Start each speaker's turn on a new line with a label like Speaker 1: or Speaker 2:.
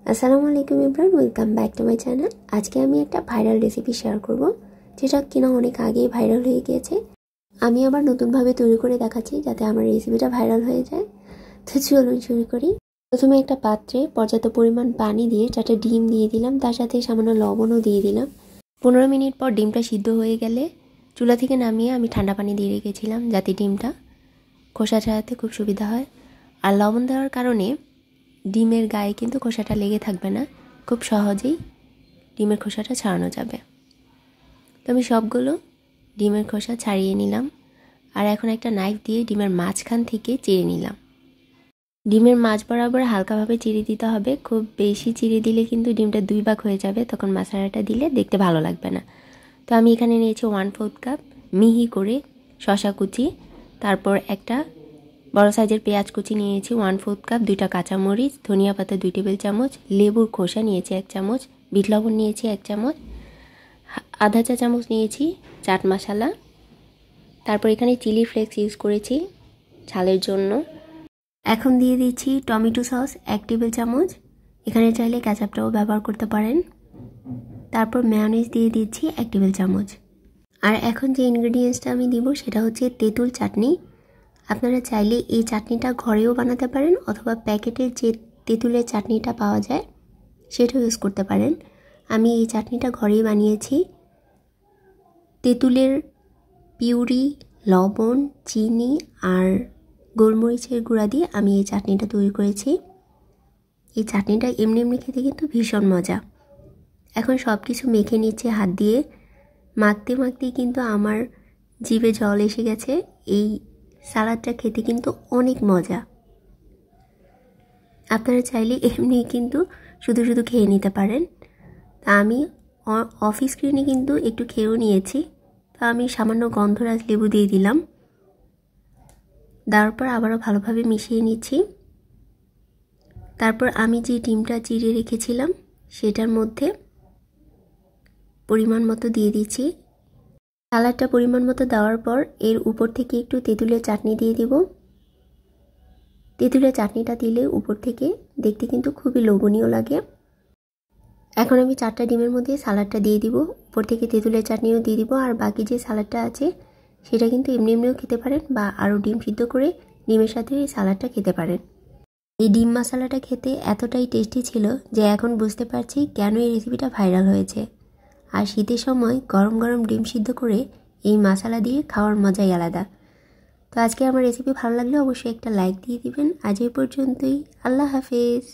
Speaker 1: আসসালামু আলাইকুম everyone, welcome back to my channel. আজকে আমি একটা ভাইরাল রেসিপি শেয়ার করব, যেটা কিনা অনেক আগেই ভাইরাল হয়ে গিয়েছে। আমি আবার নতুনভাবে তৈরি করে দেখাচ্ছি যাতে আমার রেসিপিটা ভাইরাল হয়ে যায়। তো চলুন শুরু করি। প্রথমে একটা পাত্রে পর্যাপ্ত পরিমাণ পানি দিয়ে 4টা ডিম দিয়ে দিলাম, তার সাথে সামান্য লবণও দিয়ে দিলাম। 15 মিনিট পর ডিমটা সিদ্ধ হয়ে গেলে চুলা থেকে নামিয়ে আমি ঠান্ডা পানি দিয়ে রেখেছিলাম, যাতে ডিমটা খোসা ছাড়াতে খুব সুবিধা হয়। আর লবণ দেওয়ার কারণে ডিমের গায়ে কিন্তু খোসাটা লেগে থাকবে না, খুব সহজেই ডিমের খোসাটা ছাড়ানো যাবে। তো আমি সবগুলো ডিমের খোসা ছাড়িয়ে নিলাম, আর এখন একটা নাইফ দিয়ে ডিমের মাঝখান থেকে চিড়ে নিলাম। ডিমের মাঝ বরাবর হালকাভাবে চিড়ে দিতে হবে, খুব বেশি চিড়ে দিলে কিন্তু ডিমটা 2 ভাগ হয়ে যাবে, তখন মশলাটা দিলে দেখতে ভালো লাগবে না। তো আমি এখানে নিয়েছি 1/4 কাপ মিহি করে শসা কুচি, তারপর একটা বড় সাইজের পেঁয়াজ কুচি নিয়েছি 1/4 কাপ, 2টা কাঁচামরিচ, ধনিয়া পাতা 2 টেবিল চামচ, লেবুর খোসা নিয়েছি 1 চামচ, বিট লবণ নিয়েছি 1 চামচ, আধা চা চামচ নিয়েছি চাট মশলা, তারপর এখানে চিলি ফ্লেক্স ইউজ করেছি ঝালের জন্য। এখন দিয়ে দিচ্ছি টমেটো সস 1 টেবিল চামচ, এখানে চাইলে কেচাপটাও ব্যবহার করতে পারেন। তারপর মেয়োনিজ দিয়ে দিচ্ছি 1 টেবিল চামচ। আর এখন যে ইনগ্রেডিয়েন্টসটা আমি দিব সেটা হচ্ছে তেঁতুল চাটনি। আপনারা চাইলে এই চাটনিটা ঘরেও বানাতে পারেন, অথবা প্যাকেটের যে তেঁতুলের চাটনিটা পাওয়া যায় সেটাও ইউজ করতে পারেন। আমি এই চাটনিটা ঘরেই বানিয়েছি। তেঁতুলের পিউরি, লবণ, চিনি আর গোলমরিচের গুঁড়া দিয়ে আমি এই চাটনিটা তৈরি করেছি। এই চাটনিটা এমনি এমনি খেতে কিন্তু ভীষণ মজা। এখন সব কিছু মেখে নিচ্ছে হাত দিয়ে, মাখতে মাখতেই কিন্তু আমার জিভে জল এসে গেছে। এই সালাদটা খেতে কিন্তু অনেক মজা। আপনারা চাইলে এমনি কিন্তু শুধু শুধু খেয়ে নিতে পারেন। তা আমি অফ স্ক্রিনে কিন্তু একটু খেয়েও নিয়েছি। তা আমি সামান্য গন্ধরাজ লেবু দিয়ে দিলাম, দেওয়ার পর আবারও ভালোভাবে মিশিয়ে নিচ্ছি। তারপর আমি যে ডিমটা চিড়ে রেখেছিলাম সেটার মধ্যে পরিমাণ মতো দিয়ে দিচ্ছি। সালাদটা পরিমাণ মতো দেওয়ার পর এর উপর থেকে একটু তেঁতুলের চাটনি দিয়ে দিব। তেঁতুলের চাটনিটা দিলে উপর থেকে দেখতে কিন্তু খুবই লোভনীয় লাগে। এখন আমি 4টা ডিমের মধ্যে সালাদটা দিয়ে দিব, উপর থেকে তেঁতুলের চাটনিও দিয়ে দিব। আর বাকি যে সালাদটা আছে সেটা কিন্তু এমনি এমনিও খেতে পারেন, বা আরও ডিম সিদ্ধ করে ডিমের সাথে এই সালাদটা খেতে পারেন। এই ডিম মশলাটা খেতে এতটাই টেস্টি ছিল যে এখন বুঝতে পারছি কেন এই রেসিপিটা ভাইরাল হয়েছে। আর শীতের সময় গরম গরম ডিম সিদ্ধ করে এই মশলা দিয়ে খাওয়ার মজাই আলাদা। তো আজকে আমার রেসিপি ভালো লাগলে অবশ্যই একটা লাইক দিয়ে দিবেন। আজ এই পর্যন্তই, আল্লাহ হাফেজ।